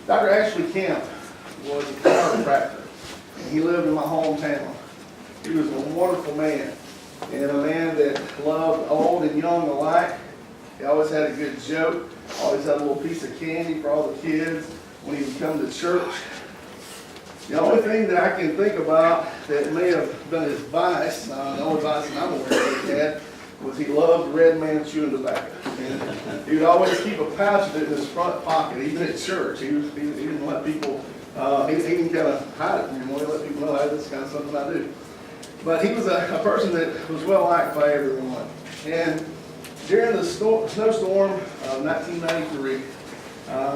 Dr. Ashley Kemp was a chiropractor, and he lived in my hometown. He was a wonderful man, and a man that loved old and young alike. He always had a good joke, always had a little piece of candy for all the kids when he would come to church. The only thing that I can think about that may have been his vice, the only vice that I'm aware of that he had, was he loved red man chewing tobacco. And he would always keep a pouch of it in his front pocket, even at church. He didn't let people, he didn't kind of hide it anymore. He let people know, hey, this is kind of something I do. But he was a person that was well liked by everyone. And during the snowstorm of 1993,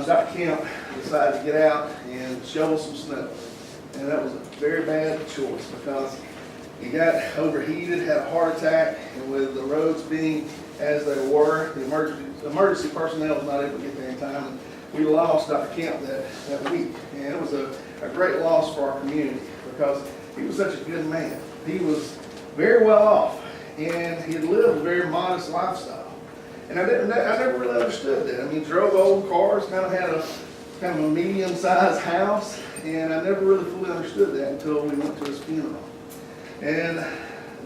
Dr. Kemp decided to get out and shovel some snow. And that was a very bad choice because he got overheated, had a heart attack, and with the roads being as they were, the emergency personnel was not able to get there in time. And we lost Dr. Kemp that week. And it was a great loss for our community because he was such a good man. He was very well off, and he had lived a very modest lifestyle. And I never really understood that. I mean, he drove old cars, had a medium-sized house, and I never really fully understood that until we went to his funeral. And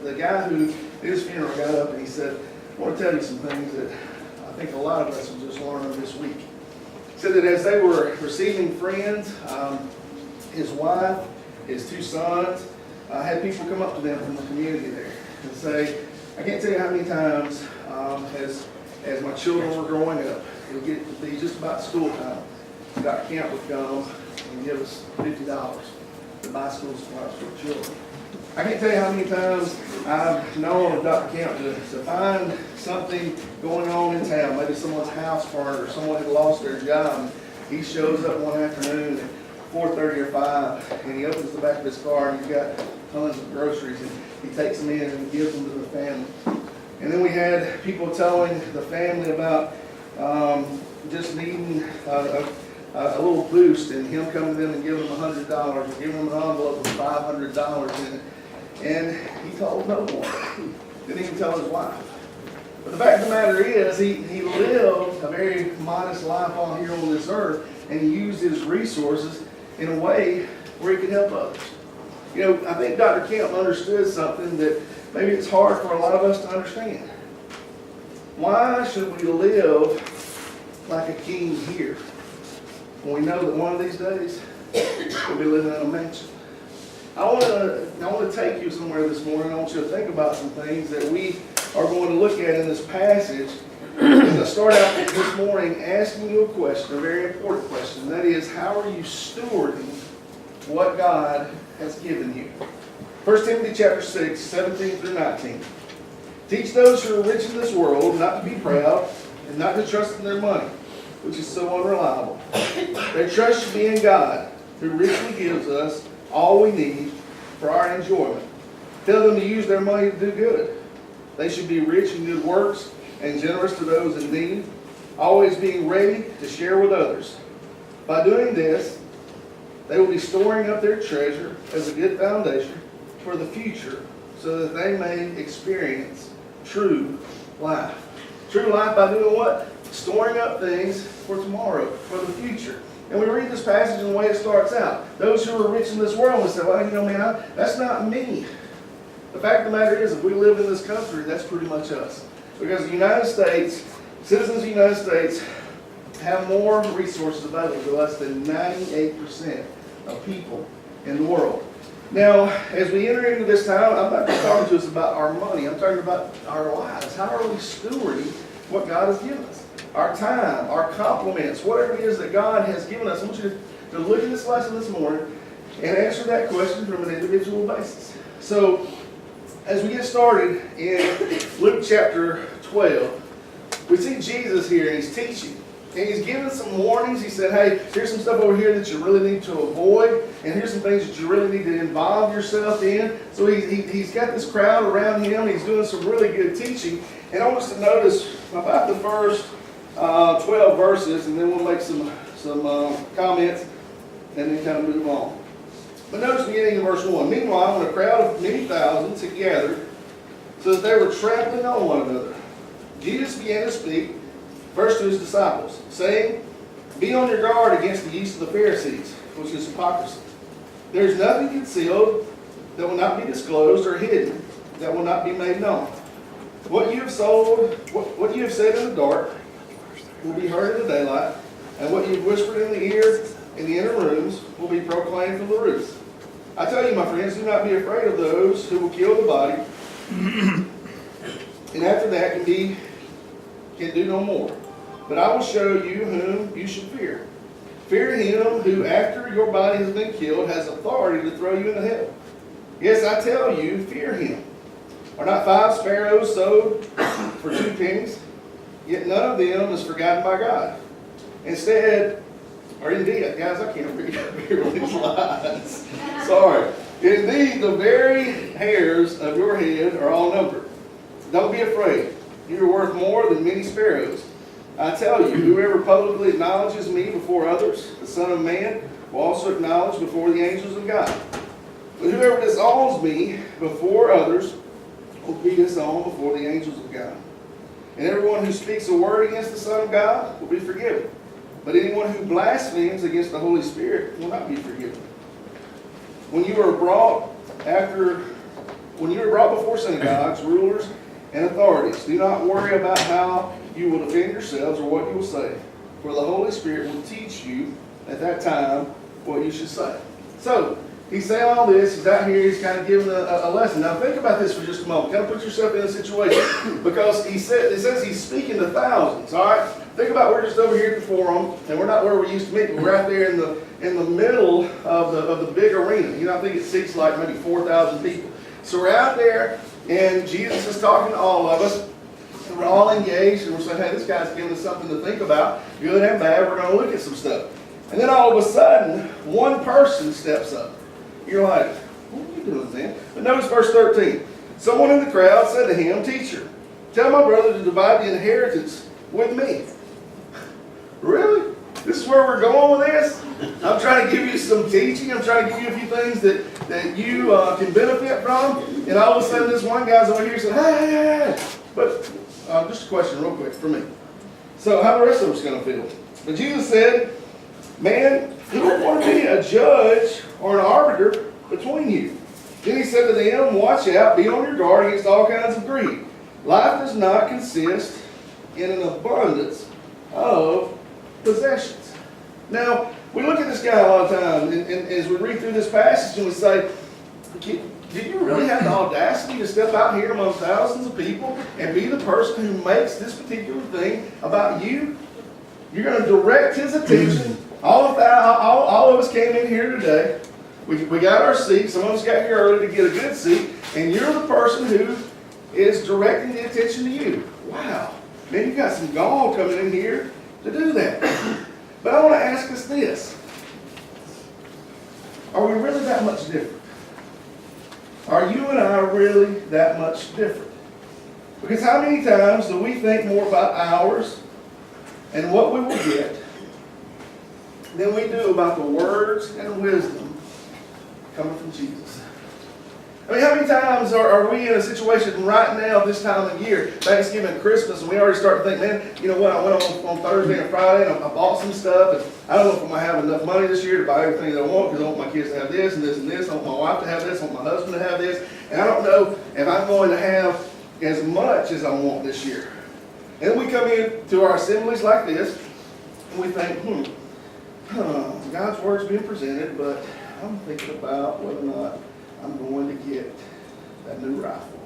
the guy who did his funeral got up and he said, I want to tell you some things that I think a lot of us will just learn this week. He said that as they were receiving friends, his wife, his two sons, had people come up to them from the community there and say, I can't tell you how many times as my children were growing up, it would get to be just about school time. Dr. Kemp would come and give us $50 to buy school supplies for children. I can't tell you how many times I've known of Dr. Kemp to find something going on in town, maybe someone's house burned or someone had lost their job. He shows up one afternoon at 4:30 or 5, and he opens the back of his car and he's got tons of groceries, and he takes them in and gives them to the family. And then we had people telling the family about just needing a little boost, and him coming to them and giving them $100 or giving them an envelope with $500 in it. And he told no one. Didn't even tell his wife. But the fact of the matter is, he lived a very modest life on here on this earth, and he used his resources in a way where he could help others. You know, I think Dr. Kemp understood something that maybe it's hard for a lot of us to understand. Why should we live like a king here when we know that one of these days we'll be living in a mansion? I want to take you somewhere this morning. I want you to think about some things that we are going to look at in this passage. I'm going to start out this morning asking you a question, a very important question. That is, how are you stewarding what God has given you? 1 Timothy chapter 6, 17 through 19. Teach those who are rich in this world not to be proud and not to trust in their money, which is so unreliable. Their trust should be in God, who richly gives us all we need for our enjoyment. Tell them to use their money to do good. They should be rich in good works and generous to those in need, always being ready to share with others. By doing this, they will be storing up their treasure as a good foundation for the future, so that they may experience true life. True life by doing what? Storing up things for tomorrow, for the future. And we read this passage and the way it starts out. Those who are rich in this world will say, well, you know, man, that's not me. The fact of the matter is, if we live in this country, that's pretty much us. Because the United States, citizens of the United States, have more resources available to us than 98% of people in the world. Now, as we enter into this time, I'm not just talking to us about our money. I'm talking about our lives. How are we stewarding what God has given us? Our time, our compliments, whatever it is that God has given us. I want you to look at this lesson this morning and answer that question from an individual basis. So, as we get started in Luke chapter 12, we see Jesus here and he's teaching. And he's giving some warnings. He said, hey, here's some stuff over here that you really need to avoid. And here's some things that you really need to involve yourself in. So he's got this crowd around him. He's doing some really good teaching. And I want us to notice about the first 12 verses, and then we'll make some comments and then kind of move on. But notice beginning in verse 1. Meanwhile, when a crowd of many thousands had gathered, so that they were trampling on one another, Jesus began to speak first to his disciples, saying, Be on your guard against the yeast of the Pharisees, which is hypocrisy. There is nothing concealed that will not be disclosed, or hidden that will not be made known. What you have what you have said in the dark will be heard in the daylight, and what you have whispered in the ear in the inner rooms will be proclaimed from the roofs. I tell you, my friends, do not be afraid of those who will kill the body, and after that can do no more. But I will show you whom you should fear. Fear him who, after your body has been killed, has authority to throw you into hell. Yes, I tell you, fear him. Are not 5 sparrows sold for 2 pennies? Yet none of them is forgotten by God. Instead, or indeed, guys, I can't read these lines. Sorry. Indeed, the very hairs of your head are all numbered. Don't be afraid. You are worth more than many sparrows. I tell you, whoever publicly acknowledges me before others, the Son of Man, will also acknowledge before the angels of God. But whoever disowns me before others will be disowned before the angels of God. And everyone who speaks a word against the Son of God will be forgiven. But anyone who blasphemes against the Holy Spirit will not be forgiven. When you are brought before synagogues, rulers, and authorities, do not worry about how you will defend yourselves or what you will say, for the Holy Spirit will teach you at that time what you should say. So, he's saying all this, he's out here, he's kind of giving a lesson. Now think about this for just a moment. Kind of put yourself in a situation. Because it says he's speaking to thousands, all right? Think about we're just over here at the forum, and we're not where we used to meet, but we're out there in the middle of the big arena. You know, I think it seats like maybe 4,000 people. So we're out there, and Jesus is talking to all of us. And we're all engaged, and we're saying, hey, this guy's giving us something to think about, good and bad. We're going to look at some stuff. And then all of a sudden, one person steps up. You're like, what are you doing, then? But notice verse 13. Someone in the crowd said to him, Teacher, tell my brother to divide the inheritance with me. Really? This is where we're going with this? I'm trying to give you some teaching. I'm trying to give you a few things that you can benefit from. And all of a sudden, this one guy's over here saying, hey. But just a question real quick for me. So how the rest of us going to feel? But Jesus said, man, you don't want to be a judge or an arbiter between you. Then he said to them, watch out, be on your guard against all kinds of greed. Life does not consist in an abundance of possessions. Now, we look at this guy a lot of times, and as we read through this passage, and we say, did you really have the audacity to step out here among thousands of people and be the person who makes this particular thing about you? You're going to direct his attention. All of us came in here today. We got our seat. Some of us got here early to get a good seat. And you're the person who is directing the attention to you. Wow. Man, you got some gall coming in here to do that. But I want to ask us this. Are we really that much different? Are you and I really that much different? Because how many times do we think more about ours and what we will get than we do about the words and wisdom coming from Jesus? I mean, how many times are we in a situation right now, this time of year, Thanksgiving, Christmas, and we already start to think, man, you know what, I went on Thursday and Friday, and I bought some stuff, and I don't know if I'm going to have enough money this year to buy everything that I want, because I want my kids to have this and this and this, I want my wife to have this, I want my husband to have this, and I don't know if I'm going to have as much as I want this year. And then we come in to our assemblies like this, and we think, God's Word's being presented, but I'm thinking about whether or not I'm going to get that new rifle.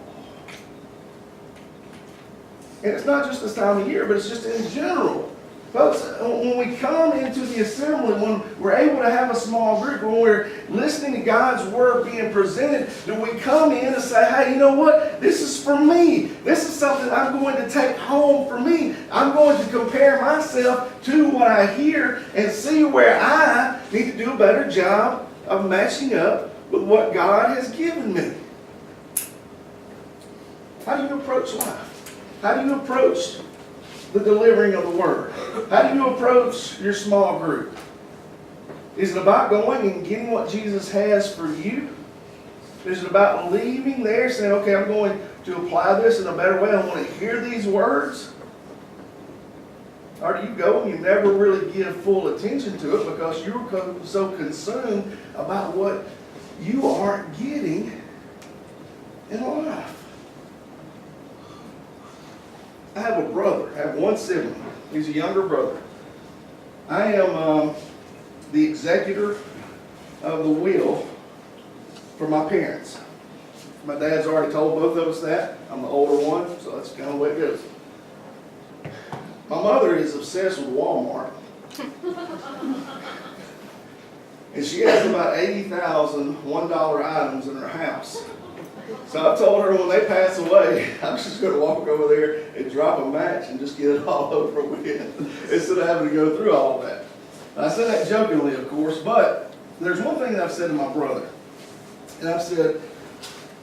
And it's not just this time of year, but it's just in general. Folks, when we come into the assembly, when we're able to have a small group, when we're listening to God's Word being presented, do we come in and say, hey, you know what? This is for me. This is something I'm going to take home for me. I'm going to compare myself to what I hear and see where I need to do a better job of matching up with what God has given me. How do you approach life? How do you approach the delivering of the Word? How do you approach your small group? Is it about going and getting what Jesus has for you? Is it about leaving there saying, okay, I'm going to apply this in a better way. I want to hear these words. Or do you go and you never really give full attention to it because you're so consumed about what you aren't getting in life? I have a brother. I have one sibling. He's a younger brother. I am the executor of the will for my parents. My dad's already told both of us that. I'm the older one, so that's kind of the way it goes. My mother is obsessed with Walmart. And she has about 80,000 $1 items in her house. So I told her when they pass away, I'm just going to walk over there and drop a match and just get it all over with instead of having to go through all of that. I said that jokingly, of course, but there's one thing that I've said to my brother. And I've said,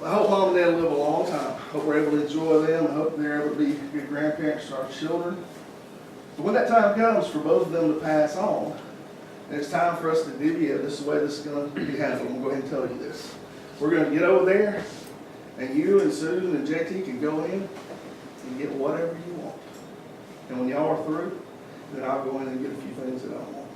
I hope Mom and Dad live a long time. I hope we're able to enjoy them. I hope they're able to be good grandparents to our children. But when that time comes for both of them to pass on, and it's time for us to divvy up, this is the way this is going to be handled. I'm going to go ahead and tell you this. We're going to get over there, and you and Susan and JT can go in and get whatever you want. And when y'all are through, then I'll go in and get a few things that I want.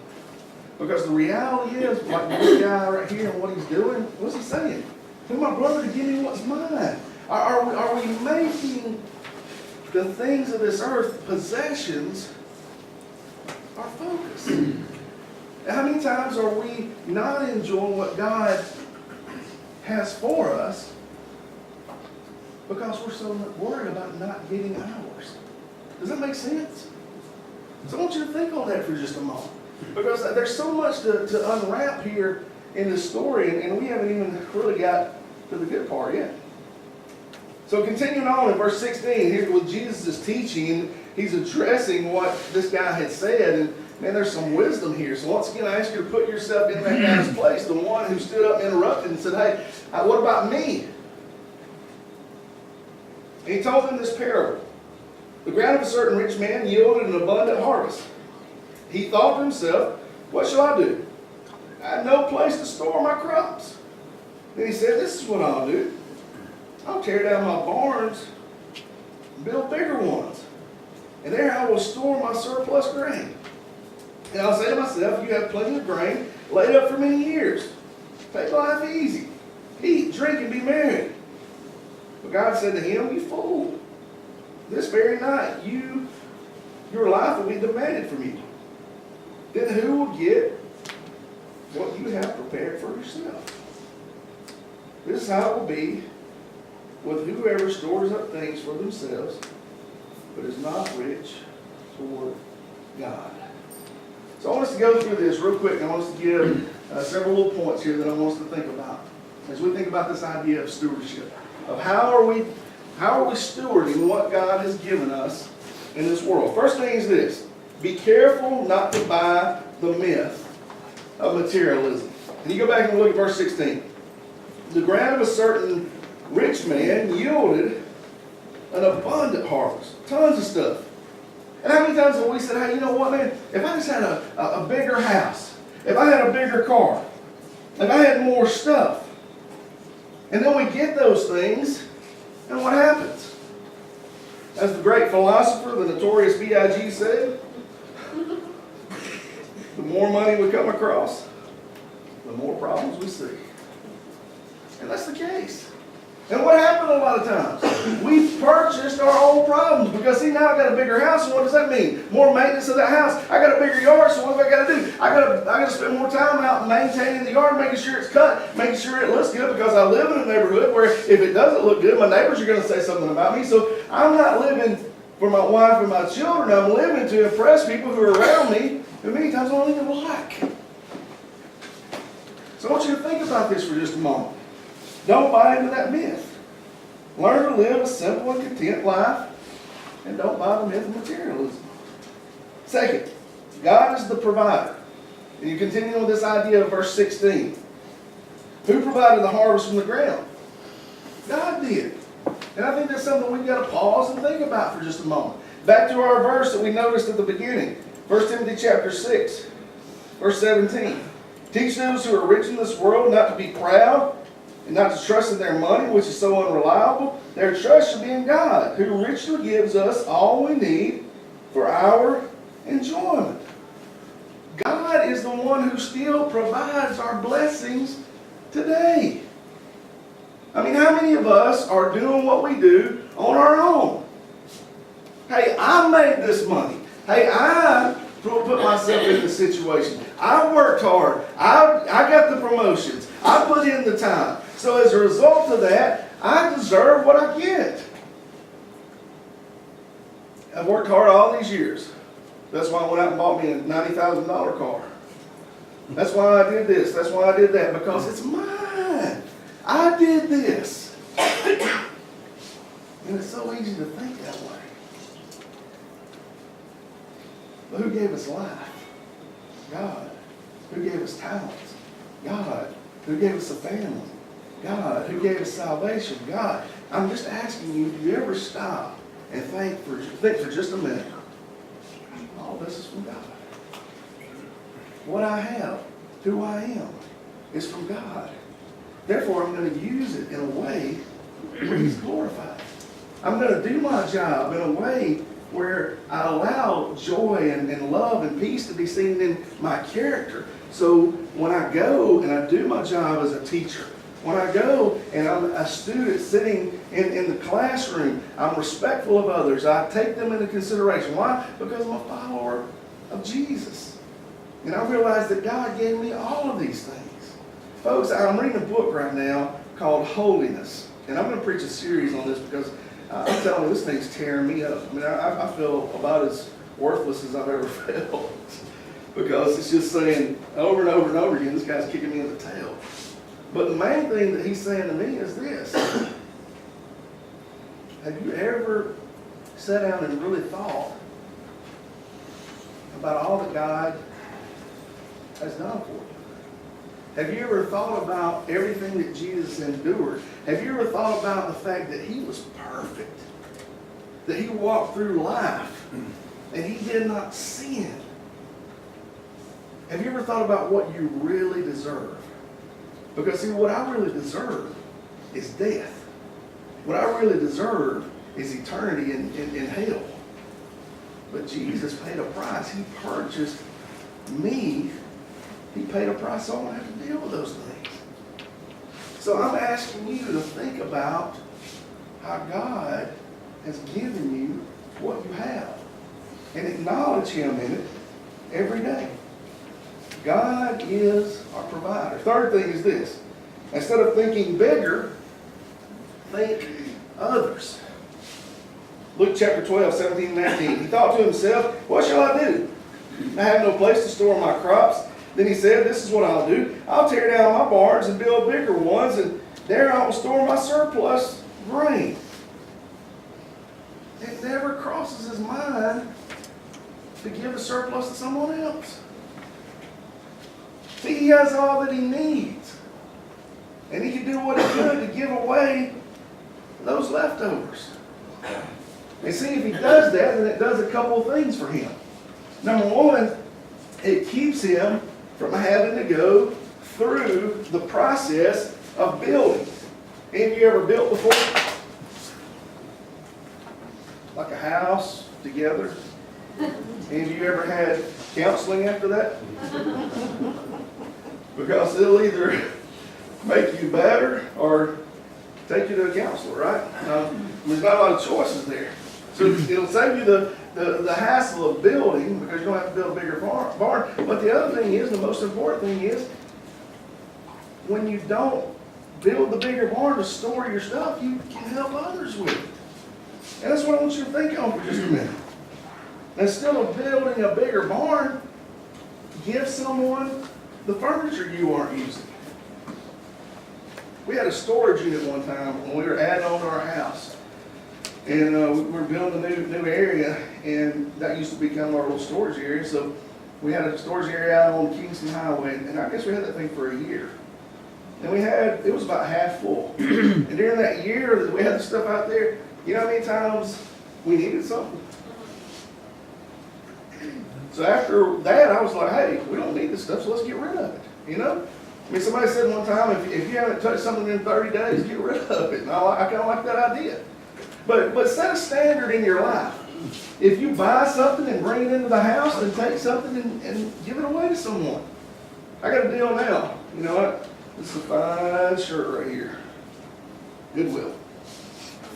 Because the reality is, like this guy right here and what he's doing, what's he saying? Tell my brother to give me what's mine. Are we making the things of this earth possessions our focus? And how many times are we not enjoying what God has for us because we're so worried about not getting ours? Does that make sense? So I want you to think on that for just a moment. Because there's so much to unwrap here in this story, and we haven't even really got to the good part yet. So continuing on in verse 16, here with Jesus' teaching, he's addressing what this guy had said, and man, there's some wisdom here. So once again, I ask you to put yourself in that guy's place, the one who stood up and interrupted and said, hey, what about me? And he told them this parable. The ground of a certain rich man yielded an abundant harvest. He thought to himself, what shall I do? I have no place to store my crops. Then he said, this is what I'll do. I'll tear down my barns and build bigger ones. And there I will store my surplus grain. And I'll say to myself, you have plenty of grain laid up for many years. Take life easy. Eat, drink, and be merry. But God said to him, you fool. This very night your life will be demanded from you. Then who will get what you have prepared for yourself? This is how it will be with whoever stores up things for themselves, but is not rich toward God. So I want us to go through this real quick. I want us to give several little points here that I want us to think about as we think about this idea of stewardship, of how are we stewarding what God has given us in this world. First thing is this: be careful not to buy the myth of materialism. And you go back and look at verse 16. The ground of a certain rich man yielded an abundant harvest. Tons of stuff. And how many times have we said, hey, you know what, man? If I just had a bigger house, if I had a bigger car, if I had more stuff, and then we get those things, and what happens? As the great philosopher, the notorious B.I.G. said, the more money we come across, the more problems we see. And that's the case. And what happened a lot of times? We've purchased our own problems because, see, now I got a bigger house, and what does that mean? More maintenance of that house. I got a bigger yard, so what have I got to do? I got to spend more time out maintaining the yard, making sure it's cut, making sure it looks good, because I live in a neighborhood where if it doesn't look good, my neighbors are going to say something about me. So I'm not living for my wife and my children. I'm living to impress people who are around me, who many times I don't even like. So I want you to think about this for just a moment. Don't buy into that myth. Learn to live a simple and content life, and don't buy the myth of materialism. Second, God is the provider. And you continue with this idea of verse 16. Who provided the harvest from the ground? God did. And I think that's something we've got to pause and think about for just a moment. Back to our verse that we noticed at the beginning. 1 Timothy chapter 6, verse 17. Teach those who are rich in this world not to be proud, and not to trust in their money, which is so unreliable. Their trust should be in God, who richly gives us all we need for our enjoyment. God is the one who still provides our blessings today. I mean, how many of us are doing what we do on our own? Hey, I made this money. Hey, I put myself in this situation. I worked hard. I got the promotions. I put in the time. So as a result of that, I deserve what I get. I've worked hard all these years. That's why I went out and bought me a $90,000 car. That's why I did this. That's why I did that. Because it's mine. I did this. And it's so easy to think that way. But who gave us life? God. Who gave us talents? God. Who gave us a family? God. Who gave us salvation? God. I'm just asking you, do you ever stop and think for just a minute? All this is from God. What I have, who I am, is from God. Therefore, I'm going to use it in a way where He's glorified. I'm going to do my job in a way where I allow joy and love and peace to be seen in my character. So when I go and I do my job as a teacher, when I go and I'm a student sitting in the classroom, I'm respectful of others. I take them into consideration. Why? Because I'm a follower of Jesus. And I realize that God gave me all of these things. Folks, I'm reading a book right now called Holiness. And I'm going to preach a series on this because I'm telling you, this thing's tearing me up. I mean, I feel about as worthless as I've ever felt. Because it's just saying over and over and over again, this guy's kicking me in the tail. But the main thing that he's saying to me is this. Have you ever sat down and really thought about all that God has done for you? Have you ever thought about everything that Jesus endured? Have you ever thought about the fact that He was perfect? That He walked through life and He did not sin? Have you ever thought about what you really deserve? Because see, what I really deserve is death. What I really deserve is eternity in hell. But Jesus paid a price. He purchased me. He paid a price so I don't have to deal with those things. So I'm asking you to think about how God has given you what you have. And acknowledge Him in it every day. God is our provider. Third thing is this. Instead of thinking bigger, think others. Luke chapter 12, 17 and 19. He thought to himself, what shall I do? I have no place to store my crops. Then he said, this is what I'll do. I'll tear down my barns and build bigger ones, and there I will store my surplus grain. It never crosses his mind to give a surplus to someone else. See, he has all that he needs. And he can do what he could to give away those leftovers. And see, if he does that, then it does a couple of things for him. Number one, it keeps him from having to go through the process of building. Any of you ever built before? Like a house together? Any of you ever had counseling after that? Because it'll either make you better or take you to a counselor, right? There's not a lot of choices there. So it'll save you the hassle of building because you don't have to build a bigger barn. But the other thing is, the most important thing is, when you don't build the bigger barn to store your stuff, you can help others with it. And that's what I want you to think on for just a minute. Instead of building a bigger barn, give someone the furniture you aren't using. We had a storage unit one time when we were adding on to our house. And we were building a new area, and that used to become our little storage area. So we had a storage area out on the Kingston Highway, and I guess we had that thing for a year. And it was about half full. And during that year that we had the stuff out there, you know how many times we needed something? So after that, I was like, hey, we don't need this stuff, so let's get rid of it, you know? I mean, somebody said one time, if you haven't touched something in 30 days, get rid of it. And I kind of like that idea. But set a standard in your life. If you buy something and bring it into the house, then take something and give it away to someone. I got a deal now. You know what? This is a fine shirt right here. Goodwill.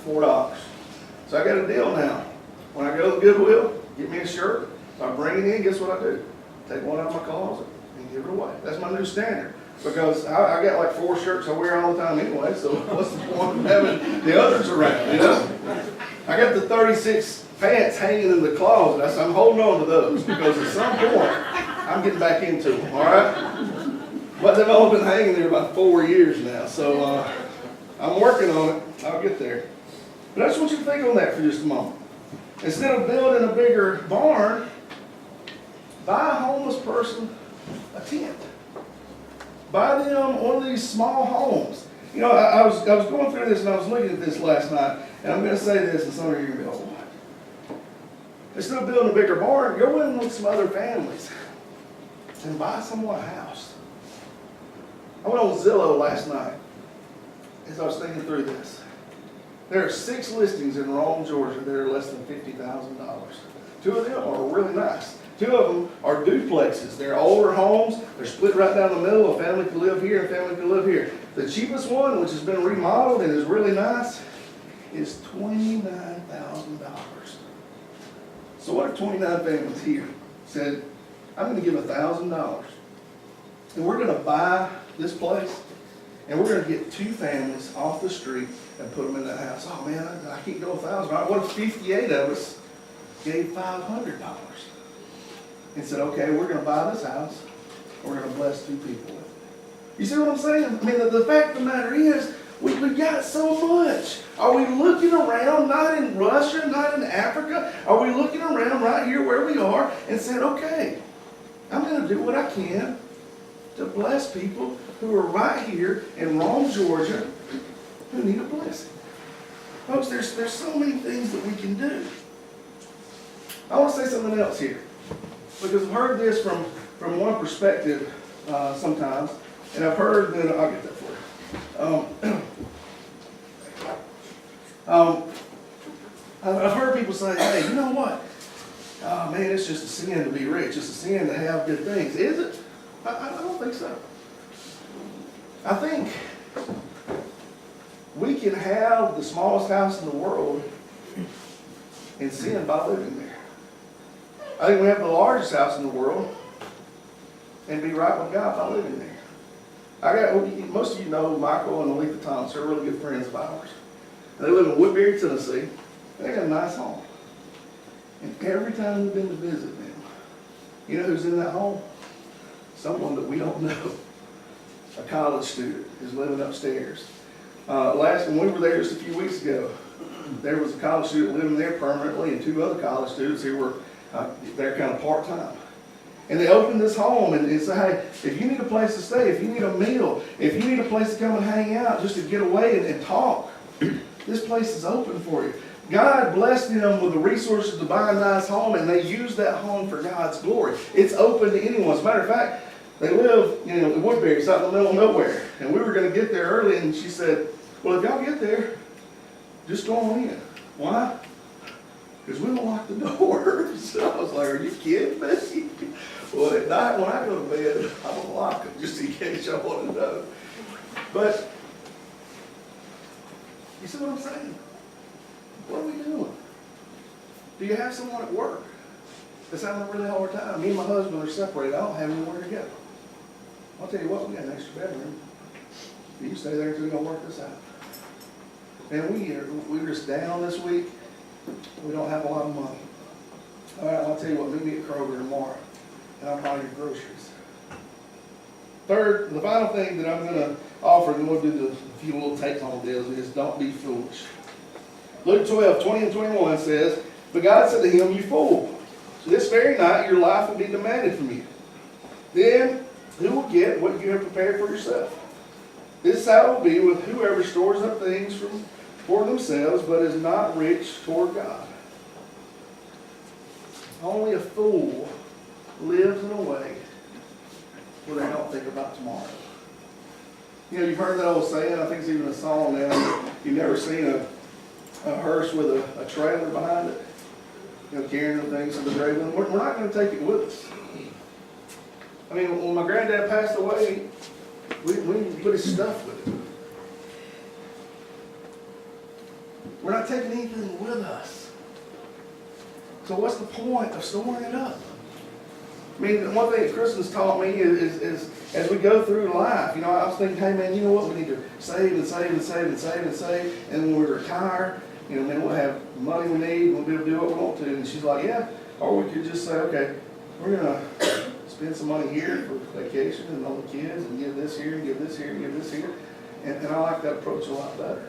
$4. So I got a deal now. When I go to Goodwill, get me a shirt. If I bring it in, guess what I do? Take one out of my closet and give it away. That's my new standard. Because I got like 4 shirts I wear all the time anyway, so what's the point of having the others around, you know? I got the 36 pants hanging in the closet. I'm holding on to those because at some point, I'm getting back into them, all right? But they've all been hanging there about 4 years now, so I'm working on it. I'll get there. But I just want you to think on that for just a moment. Instead of building a bigger barn, buy a homeless person a tent. Buy them one of these small homes. You know, I was going through this and I was looking at this last night, and I'm going to say this, and some of you are going to be like, what? Instead of building a bigger barn, go in with some other families and buy someone a house. I went on Zillow last night as I was thinking through this. There are 6 listings in Rome, Georgia that are less than $50,000. 2 of them are really nice. 2 of them are duplexes. They're older homes. They're split right down the middle. A family can live here, and a family can live here. The cheapest one, which has been remodeled and is really nice, is $29,000. So what if 29 families here said, I'm going to give $1,000, and we're going to buy this place, and we're going to get 2 families off the street and put them in that house. Oh man, I can't go $1,000. What if 58 of us gave $500? And said, okay, we're going to buy this house, and we're going to bless 2 people with it. You see what I'm saying? I mean, the fact of the matter is, we've got so much. Are we looking around, not in Russia, not in Africa? Are we looking around right here where we are and saying, okay, I'm going to do what I can to bless people who are right here in Rome, Georgia, who need a blessing? Folks, there's so many things that we can do. I want to say something else here. Because I've heard this from one perspective sometimes, and I've heard that, I'll get that for you. I've heard people say, hey, you know what? Oh man, it's just a sin to be rich. It's a sin to have good things. Is it? I don't think so. I think we can have the smallest house in the world and sin by living there. I think we have the largest house in the world and be right with God by living there. Most of you know Michael and Aletha Thomas. They're really good friends of ours. They live in Woodbury, Tennessee. They got a nice home. And every time we've been to visit them, you know who's in that home? Someone that we don't know. A college student who's living upstairs. When we were there just a few weeks ago, there was a college student living there permanently and 2 other college students who were they're kind of part-time. And they opened this home and said, hey, if you need a place to stay, if you need a meal, if you need a place to come and hang out just to get away and talk, this place is open for you. God blessed them with the resources to buy a nice home, and they used that home for God's glory. It's open to anyone. As a matter of fact, they live, in Woodbury. It's out in the middle of nowhere. And we were going to get there early, and she said, well, if y'all get there, just go on in. Why? Because we don't lock the doors. So I was like, are you kidding me? Well, at night when I go to bed, I'm going to lock them just in case y'all want to know. But, you see what I'm saying? What are we doing? Do you have someone at work that's having a really hard time? Me and my husband are separated. I don't have anywhere to go. I'll tell you what, we got an extra bedroom. You can stay there until we don't work this out. And we're just down this week. We don't have a lot of money. All right, I'll tell you what, meet me at Kroger tomorrow, and I'll buy your groceries. Third, the final thing that I'm going to offer, and then we'll do the few little take-home deals, is don't be foolish. Luke 12:20-21 says, but God said to him, you fool, this very night your life will be demanded from you. Then who will get what you have prepared for yourself? This is how it will be with whoever stores up things for themselves, but is not rich toward God. Only a fool lives in a way where they don't think about tomorrow. You've heard that old saying, I think it's even a song now, you've never seen a hearse with a trailer behind it. carrying the things to the grave, and we're not going to take it with us. I mean, when my granddad passed away, we put his stuff with him. We're not taking anything with us. So what's the point of storing it up? I mean, one thing that Kristen's taught me is as we go through life, I was thinking, hey man, you know what, we need to save and save and save and save and save, and when we retire, then we'll have money we need, and we'll be able to do what we want to. And she's like, yeah, or we could just say, okay, we're going to spend some money here for vacation and all the kids, and give this here, and give this here, and give this here. And I like that approach a lot better,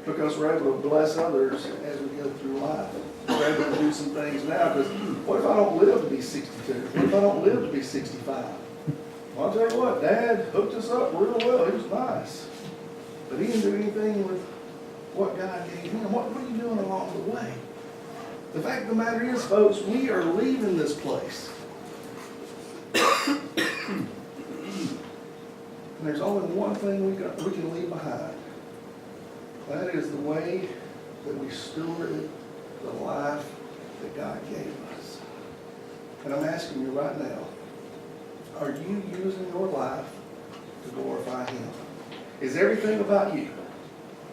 because we're able to bless others as we go through life. We're able to do some things now, because what if I don't live to be 62? What if I don't live to be 65? Well, I'll tell you what, Dad hooked us up real well. He was nice. But he didn't do anything with what God gave him. What are you doing along the way? The fact of the matter is, folks, we are leaving this place. And there's only one thing we can leave behind. That is the way that we stewarded the life that God gave us. And I'm asking you right now, are you using your life to glorify Him? Is everything about you?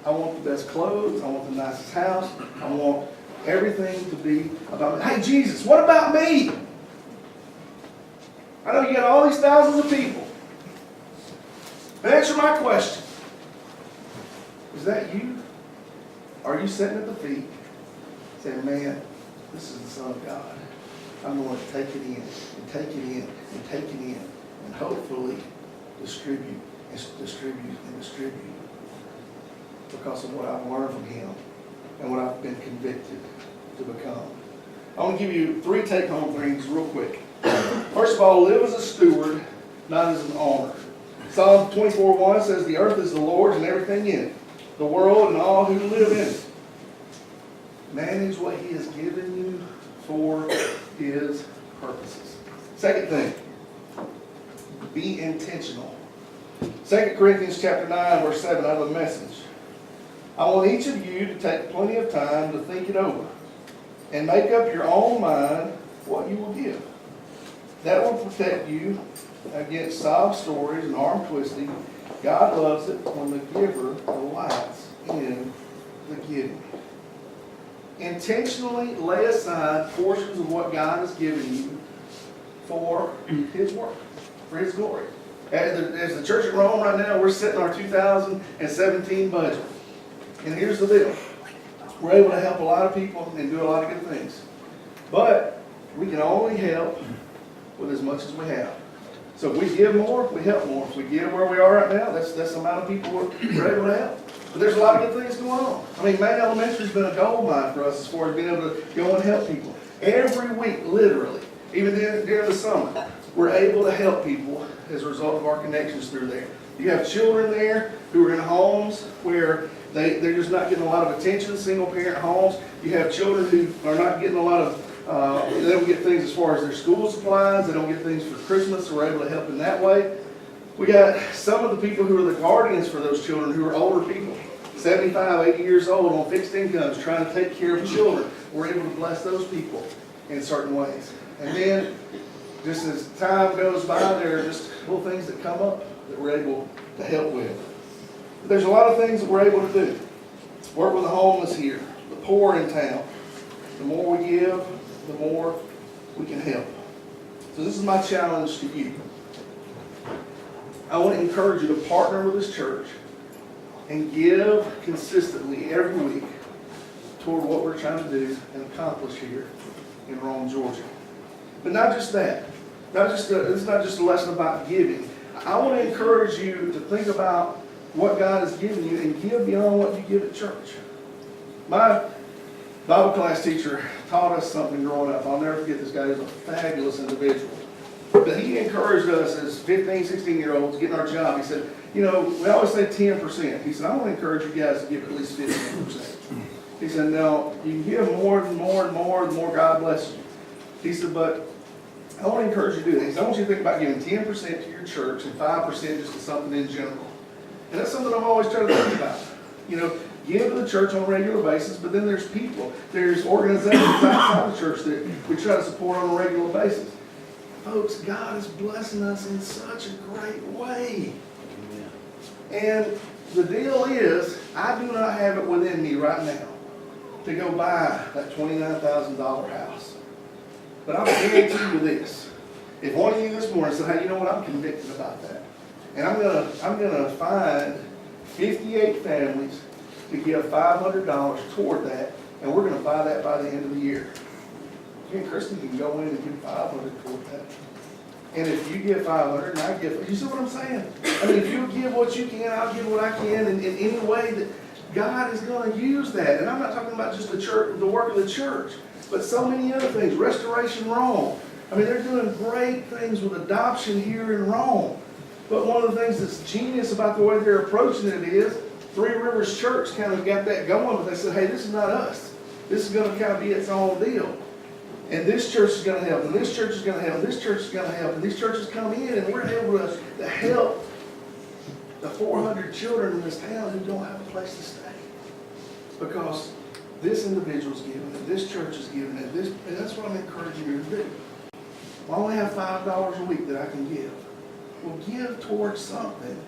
I want the best clothes. I want the nicest house. I want everything to be about me. Hey, Jesus, what about me? I know you got all these thousands of people. But answer my question. Is that you? Are you sitting at the feet saying, man, this is the Son of God. I'm going to take it in, and take it in, and take it in, and hopefully distribute, and distribute, and distribute, because of what I've learned from Him and what I've been convicted to become. I want to give you 3 take-home things real quick. First of all, live as a steward, not as an owner. Psalm 24:1 says, the earth is the Lord's and everything in it, the world and all who live in it. Manage what He has given you for His purposes. Second thing, be intentional. 2 Corinthians chapter 9, verse 7 out of the Message. I want each of you to take plenty of time to think it over and make up your own mind what you will give. That will protect you against sob stories and arm twisting. God loves it when the giver delights in the giving. Intentionally lay aside portions of what God has given you for His work, for His glory. As the church at Rome right now, we're setting our 2017 budget. And here's the deal. We're able to help a lot of people and do a lot of good things. But we can only help with as much as we have. So if we give more, we help more. If we give where we are right now, that's the amount of people we're able to help. But there's a lot of good things going on. I mean, Maine Elementary has been a gold mine for us as far as being able to go and help people. Every week, literally, even during the summer, we're able to help people as a result of our connections through there. You have children there who are in homes where they're just not getting a lot of attention, single-parent homes. You have children who are not getting a lot of, they don't get things as far as their school supplies. They don't get things for Christmas, so we're able to help in that way. We got some of the people who are the guardians for those children who are older people, 75, 80 years old on fixed incomes, trying to take care of children. We're able to bless those people in certain ways. And then, just as time goes by, there are just little things that come up that we're able to help with. But there's a lot of things that we're able to do. Work with the homeless here, the poor in town. The more we give, the more we can help. So this is my challenge to you. I want to encourage you to partner with this church and give consistently every week toward what we're trying to do and accomplish here in Rome, Georgia. But not just that. It's not just a lesson about giving. I want to encourage you to think about what God has given you and give beyond what you give at church. My Bible class teacher taught us something growing up. I'll never forget this guy. He was a fabulous individual. But he encouraged us as 15, 16-year-olds getting our job. He said, we always say 10%. He said, I want to encourage you guys to give at least 15%. He said, now, you can give more and more and more, the more God bless you. He said, but I want to encourage you to do this. I want you to think about giving 10% to your church and 5% just to something in general. And that's something I've always tried to think about. give to the church on a regular basis, but then there's people, there's organizations outside the church that we try to support on a regular basis. Folks, God is blessing us in such a great way. And the deal is, I do not have it within me right now to go buy that $29,000 house. But I'll guarantee you this. If one of you this morning said, hey, you know what, I'm convicted about that. And I'm gonna find 58 families to give $500 toward that, and we're gonna buy that by the end of the year. You and Kristen can go in and give $500 toward that. And if you give $500 and I give, you see what I'm saying? I mean, if you give what you can, I'll give what I can in any way that God is going to use that. And I'm not talking about just the church, the work of the church, but so many other things. Restoration Rome. I mean, they're doing great things with adoption here in Rome. But one of the things that's genius about the way they're approaching it is Three Rivers Church kind of got that going, but they said, hey, this is not us. This is going to kind of be its own deal. And this church is going to help, and this church is going to help, and this church is going to help, and these churches come in, and we're able to help the 400 children in this town who don't have a place to stay. Because this individual's giving, and this church is giving, and that's what I'm encouraging you to do. I only have $5 a week that I can give. Well, give towards something,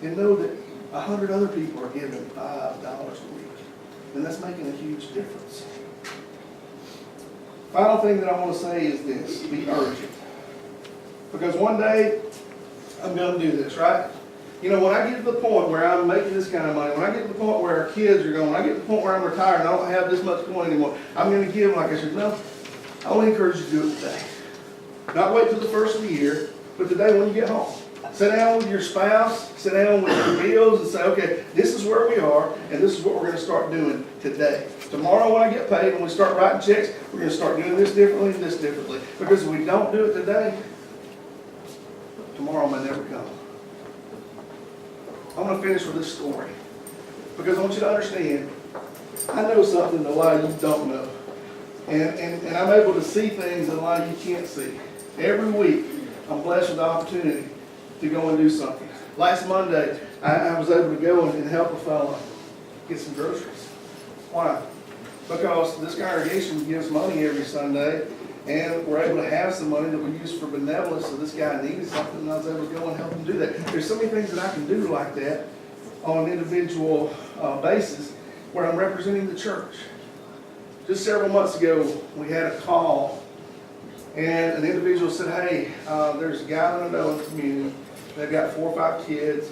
and know that 100 other people are giving $5 a week. And that's making a huge difference. Final thing that I want to say is this: be urgent. Because one day, I'm going to do this, right? You know, when I get to the point where I'm making this kind of money, when I get to the point where our kids are going, when I get to the point where I'm retired and I don't have this much going anymore, I'm going to give, like I said, no, I only encourage you to do it today. Not wait till the first of the year, but today when you get home. Sit down with your spouse, sit down with your bills and say, okay, this is where we are, and this is what we're going to start doing today. Tomorrow when I get paid, when we start writing checks, we're going to start doing this differently and this differently. Because if we don't do it today, tomorrow may never come. I'm going to finish with this story. Because I want you to understand, I know something that a lot of you don't know. And I'm able to see things that a lot of you can't see. Every week, I'm blessed with the opportunity to go and do something. Last Monday, I was able to go and help a fellow get some groceries. Why? Because this congregation gives money every Sunday, and we're able to have some money that we use for benevolence, so this guy needed something, and I was able to go and help him do that. There's so many things that I can do like that on an individual basis where I'm representing the church. Just several months ago, we had a call, and an individual said, hey, there's a guy that I know in the community. They've got 4 or 5 kids,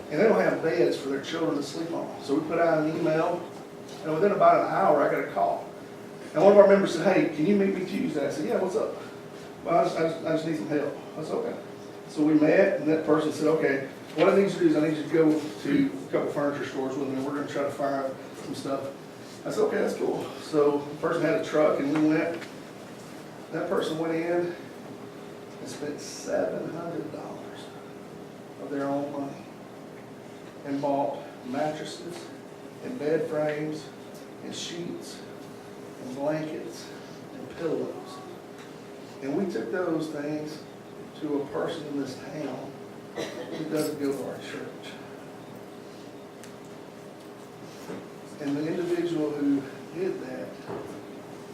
and they don't have beds for their children to sleep on. So we put out an email, and within about an hour, I got a call. And one of our members said, hey, can you meet me Tuesday? I said, yeah, what's up? Well, I just need some help. I said, okay. So we met, and that person said, okay, what I need you to do is I need you to go to a couple furniture stores with me, and we're going to try to fire up some stuff. I said, okay, that's cool. So the person had a truck, and we went. That person went in and spent $700 of their own money and bought mattresses and bed frames and sheets and blankets and pillows. And we took those things to a person in this town who doesn't go to our church. And the individual who did that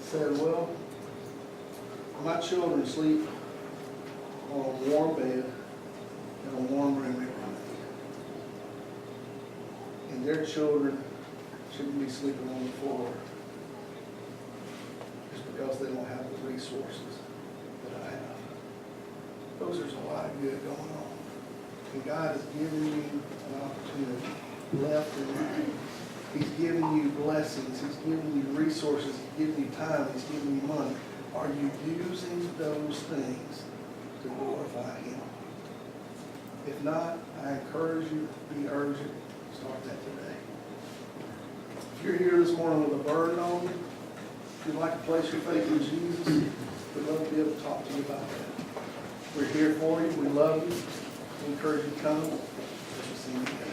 said, well, my children sleep on a warm bed in a warm room every night. And their children shouldn't be sleeping on the floor just because they don't have the resources that I have. Folks, there's a lot of good going on. And God has given you an opportunity left and right. He's giving you blessings. He's giving you resources. He's giving you time. He's giving you money. Are you using those things to glorify Him? If not, I encourage you to be urgent. Start that today. If you're here this morning with a burden on you, if you'd like to place your faith in Jesus, we'd love to be able to talk to you about that. We're here for you. We love you. We encourage you to come. We'll see you again.